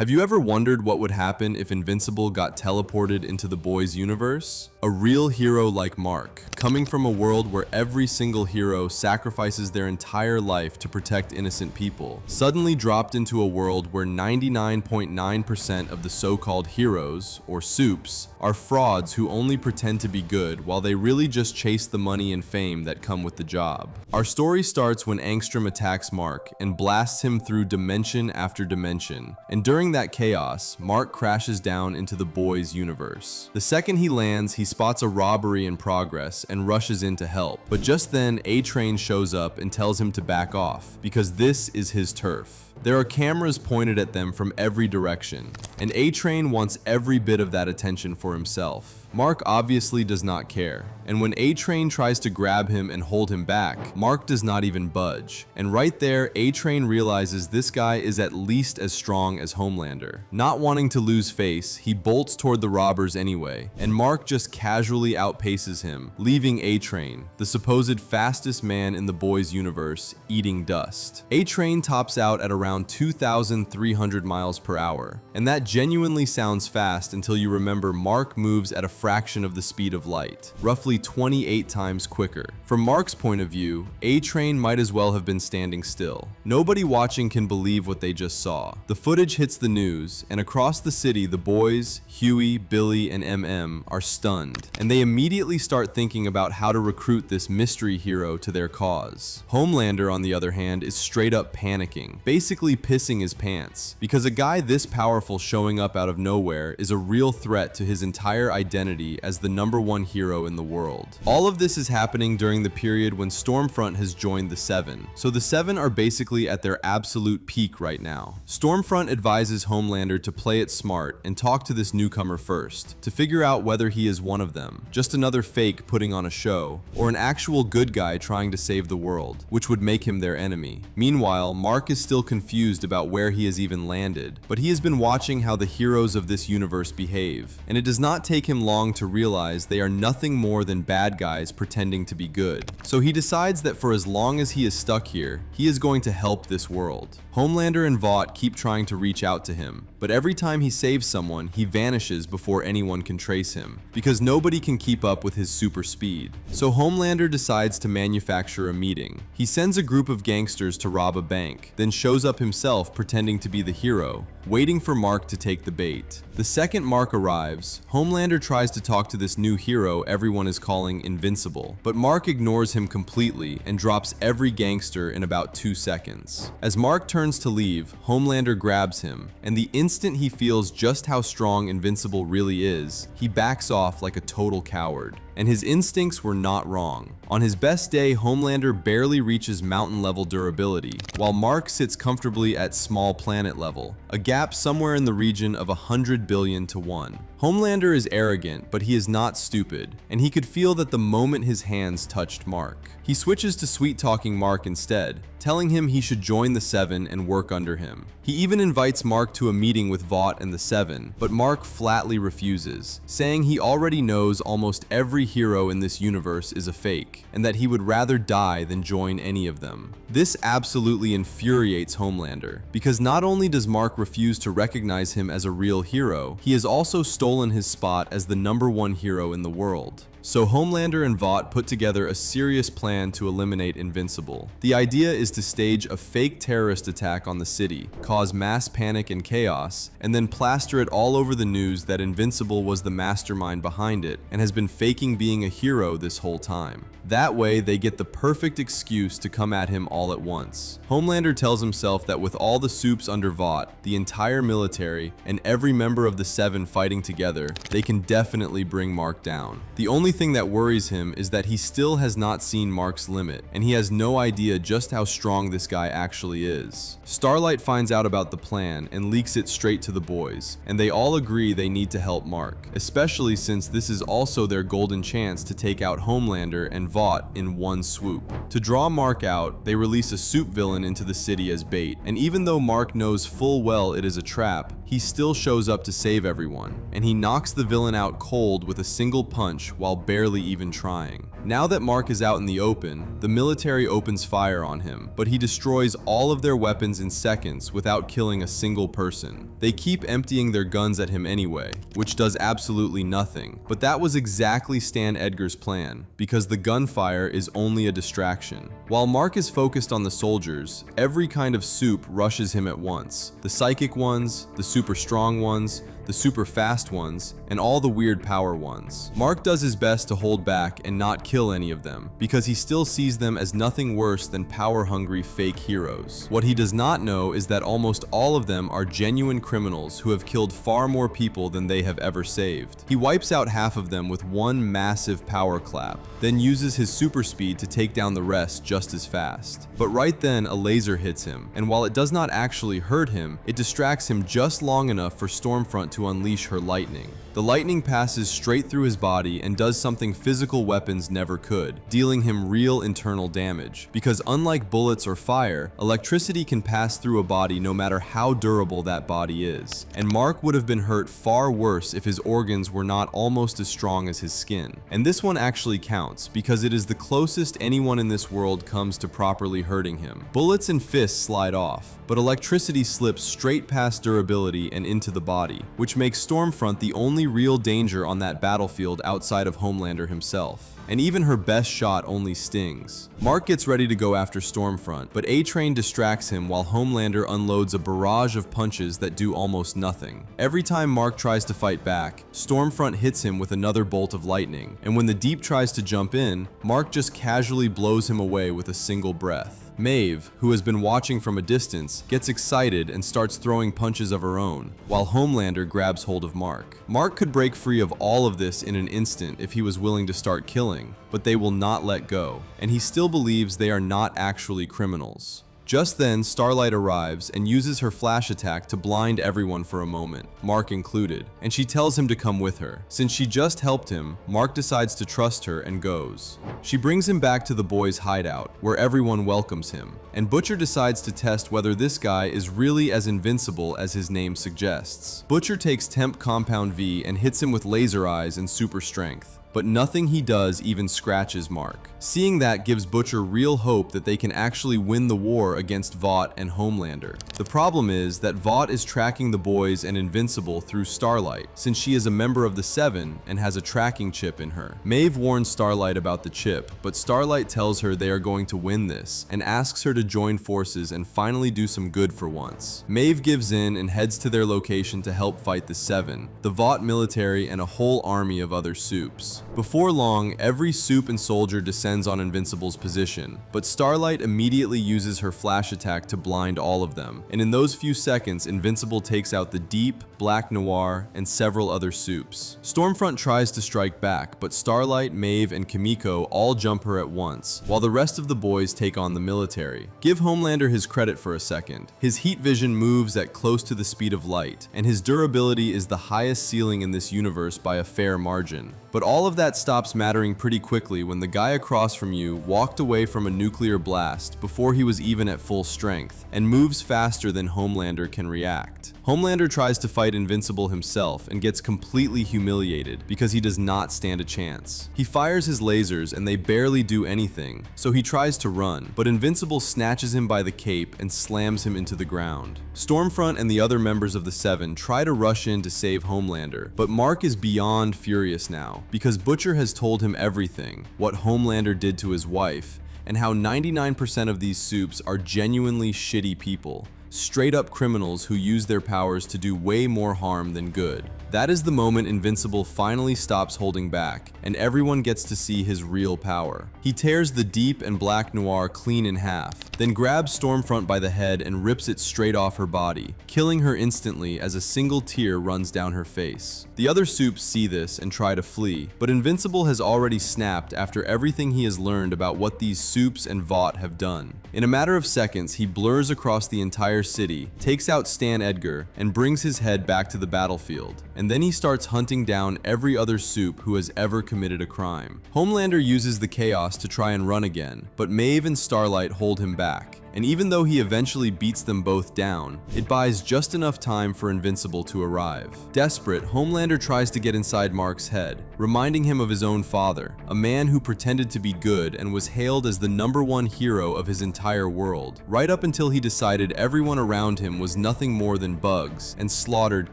Have you ever wondered what would happen if Invincible got teleported into the boys' universe? A real hero like Mark, coming from a world where every single hero sacrifices their entire life to protect innocent people, suddenly dropped into a world where 99.9% of the so-called heroes, or supes, are frauds who only pretend to be good while they really just chase the money and fame that come with the job. Our story starts when Angstrom attacks Mark and blasts him through dimension after dimension, and during that chaos, Mark crashes down into the boys' universe. The second he lands, he spots a robbery in progress and rushes in to help, but just then A-Train shows up and tells him to back off, because this is his turf. There are cameras pointed at them from every direction, and A-Train wants every bit of that attention for himself. Mark obviously does not care, and when A-Train tries to grab him and hold him back, Mark does not even budge. And right there, A-Train realizes this guy is at least as strong as Homelander. Not wanting to lose face, he bolts toward the robbers anyway, and Mark just casually outpaces him, leaving A-Train, the supposed fastest man in the boys' universe, eating dust. A-Train tops out at around 2,300 miles per hour, and that genuinely sounds fast until you remember Mark moves at a fraction of the speed of light, roughly 28 times quicker. From Mark's point of view, A-Train might as well have been standing still. Nobody watching can believe what they just saw. The footage hits the news, and across the city the boys, Huey, Billy, and MM are stunned, and they immediately start thinking about how to recruit this mystery hero to their cause. Homelander, on the other hand, is straight up panicking, basically pissing his pants, because a guy this powerful showing up out of nowhere is a real threat to his entire identity as the #1 hero in the world. All of this is happening during the period when Stormfront has joined the Seven, so the Seven are basically at their absolute peak right now. Stormfront advises Homelander to play it smart and talk to this newcomer first, to figure out whether he is one of them, just another fake putting on a show, or an actual good guy trying to save the world, which would make him their enemy. Meanwhile, Mark is still confused about where he has even landed, but he has been watching how the heroes of this universe behave, and it does not take him long to realize they are nothing more than bad guys pretending to be good. So he decides that for as long as he is stuck here, he is going to help this world. Homelander and Vought keep trying to reach out to him, but every time he saves someone, he vanishes before anyone can trace him, because nobody can keep up with his super speed. So Homelander decides to manufacture a meeting. He sends a group of gangsters to rob a bank, then shows up himself pretending to be the hero, waiting for Mark to take the bait. The second Mark arrives, Homelander tries to talk to this new hero everyone is calling Invincible, but Mark ignores him completely and drops every gangster in about 2 seconds. As Mark turns to leave, Homelander grabs him, and the instant he feels just how strong Invincible really is, he backs off like a total coward. And his instincts were not wrong. On his best day, Homelander barely reaches mountain level durability, while Mark sits comfortably at small planet level, a gap somewhere in the region of 100 billion to 1. Homelander is arrogant, but he is not stupid, and he could feel that the moment his hands touched Mark. He switches to sweet-talking Mark instead, telling him he should join the Seven and work under him. He even invites Mark to a meeting with Vought and the Seven, but Mark flatly refuses, saying he already knows almost every hero in this universe is a fake, and that he would rather die than join any of them. This absolutely infuriates Homelander, because not only does Mark refuse to recognize him as a real hero, he has also stolen his spot as the #1 hero in the world. So Homelander and Vought put together a serious plan to eliminate Invincible. The idea is to stage a fake terrorist attack on the city, cause mass panic and chaos, and then plaster it all over the news that Invincible was the mastermind behind it and has been faking being a hero this whole time. That way, they get the perfect excuse to come at him all at once. Homelander tells himself that with all the supes under Vought, the entire military, and every member of the Seven fighting together, they can definitely bring Mark down. The only thing that worries him is that he still has not seen Mark's limit, and he has no idea just how strong this guy actually is. Starlight finds out about the plan and leaks it straight to the boys, and they all agree they need to help Mark, especially since this is also their golden chance to take out Homelander and Vought in one swoop. To draw Mark out, they release a supe villain into the city as bait, and even though Mark knows full well it is a trap, he still shows up to save everyone, and he knocks the villain out cold with a single punch while barely even trying. Now that Mark is out in the open, the military opens fire on him, but he destroys all of their weapons in seconds without killing a single person. They keep emptying their guns at him anyway, which does absolutely nothing, but that was exactly Stan Edgar's plan, because the gunfire is only a distraction. While Mark is focused on the soldiers, every kind of soup rushes him at once. The psychic ones, the super strong ones, the super fast ones, and all the weird power ones. Mark does his best to hold back and not kill any of them, because he still sees them as nothing worse than power-hungry fake heroes. What he does not know is that almost all of them are genuine criminals who have killed far more people than they have ever saved. He wipes out half of them with one massive power clap, then uses his super speed to take down the rest just as fast. But right then, a laser hits him, and while it does not actually hurt him, it distracts him just long enough for Stormfront to unleash her lightning. The lightning passes straight through his body and does something physical weapons never could, dealing him real internal damage. Because unlike bullets or fire, electricity can pass through a body no matter how durable that body is. And Mark would have been hurt far worse if his organs were not almost as strong as his skin. And this one actually counts, because it is the closest anyone in this world comes to properly hurting him. Bullets and fists slide off, but electricity slips straight past durability and into the body, which makes Stormfront the only real danger on that battlefield outside of Homelander himself. And even her best shot only stings. Mark gets ready to go after Stormfront, but A-Train distracts him while Homelander unloads a barrage of punches that do almost nothing. Every time Mark tries to fight back, Stormfront hits him with another bolt of lightning, and when the Deep tries to jump in, Mark just casually blows him away with a single breath. Maeve, who has been watching from a distance, gets excited and starts throwing punches of her own, while Homelander grabs hold of Mark. Mark could break free of all of this in an instant if he was willing to start killing, but they will not let go, and he still believes they are not actually criminals. Just then, Starlight arrives and uses her flash attack to blind everyone for a moment, Mark included, and she tells him to come with her. Since she just helped him, Mark decides to trust her and goes. She brings him back to the boys' hideout, where everyone welcomes him, and Butcher decides to test whether this guy is really as invincible as his name suggests. Butcher takes Temp Compound V and hits him with laser eyes and super strength, but nothing he does even scratches Mark. Seeing that gives Butcher real hope that they can actually win the war against Vought and Homelander. The problem is that Vought is tracking the boys and Invincible through Starlight, since she is a member of the Seven and has a tracking chip in her. Maeve warns Starlight about the chip, but Starlight tells her they are going to win this, and asks her to join forces and finally do some good for once. Maeve gives in and heads to their location to help fight the Seven, the Vought military, and a whole army of other soups. Before long, every soup and soldier descends on Invincible's position, but Starlight immediately uses her flash attack to blind all of them, and in those few seconds, Invincible takes out the Deep, Black Noir, and several other soups. Stormfront tries to strike back, but Starlight, Maeve, and Kimiko all jump her at once, while the rest of the boys take on the military. Give Homelander his credit for a second. His heat vision moves at close to the speed of light, and his durability is the highest ceiling in this universe by a fair margin. But all of that stops mattering pretty quickly when the guy across from you walked away from a nuclear blast before he was even at full strength, and moves faster than Homelander can react. Homelander tries to fight Invincible himself and gets completely humiliated because he does not stand a chance. He fires his lasers and they barely do anything, so he tries to run, but Invincible snatches him by the cape and slams him into the ground. Stormfront and the other members of the Seven try to rush in to save Homelander, but Mark is beyond furious now, because Butcher has told him everything, what Homelander did to his wife, and how 99% of these soups are genuinely shitty people. Straight up criminals who use their powers to do way more harm than good. That is the moment Invincible finally stops holding back, and everyone gets to see his real power. He tears the Deep and Black Noir clean in half, then grabs Stormfront by the head and rips it straight off her body, killing her instantly as a single tear runs down her face. The other soups see this and try to flee, but Invincible has already snapped after everything he has learned about what these soups and Vought have done. In a matter of seconds, he blurs across the entire city, takes out Stan Edgar, and brings his head back to the battlefield. And then he starts hunting down every other soup who has ever committed a crime. Homelander uses the chaos to try and run again, but Maeve and Starlight hold him back, and even though he eventually beats them both down, it buys just enough time for Invincible to arrive. Desperate, Homelander tries to get inside Mark's head, reminding him of his own father, a man who pretended to be good and was hailed as the #1 hero of his entire world, right up until he decided everyone around him was nothing more than bugs and slaughtered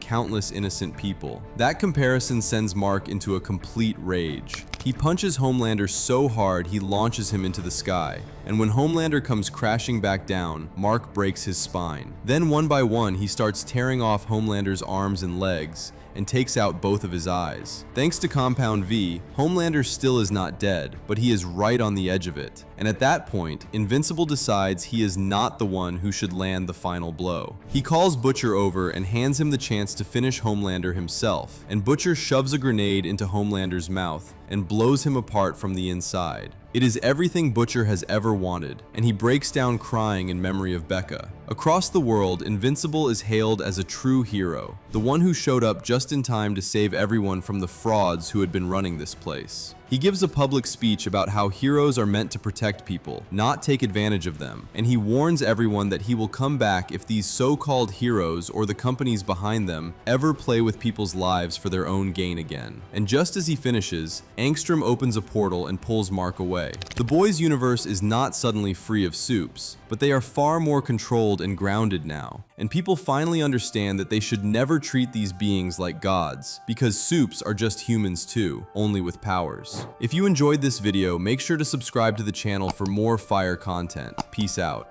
countless innocent people. That comparison sends Mark into a complete rage. He punches Homelander so hard he launches him into the sky, and when Homelander comes crashing back down, Mark breaks his spine. Then one by one he starts tearing off Homelander's arms and legs, and takes out both of his eyes. Thanks to Compound V, Homelander still is not dead, but he is right on the edge of it. And at that point, Invincible decides he is not the one who should land the final blow. He calls Butcher over and hands him the chance to finish Homelander himself, and Butcher shoves a grenade into Homelander's mouth and blows him apart from the inside. It is everything Butcher has ever wanted, and he breaks down crying in memory of Becca. Across the world, Invincible is hailed as a true hero, the one who showed up just in time to save everyone from the frauds who had been running this place. He gives a public speech about how heroes are meant to protect people, not take advantage of them, and he warns everyone that he will come back if these so-called heroes or the companies behind them ever play with people's lives for their own gain again. And just as he finishes, Angstrom opens a portal and pulls Mark away. The boys' universe is not suddenly free of supes, but they are far more controlled and grounded now, and people finally understand that they should never treat these beings like gods, because supes are just humans too, only with powers. If you enjoyed this video, make sure to subscribe to the channel for more fire content. Peace out.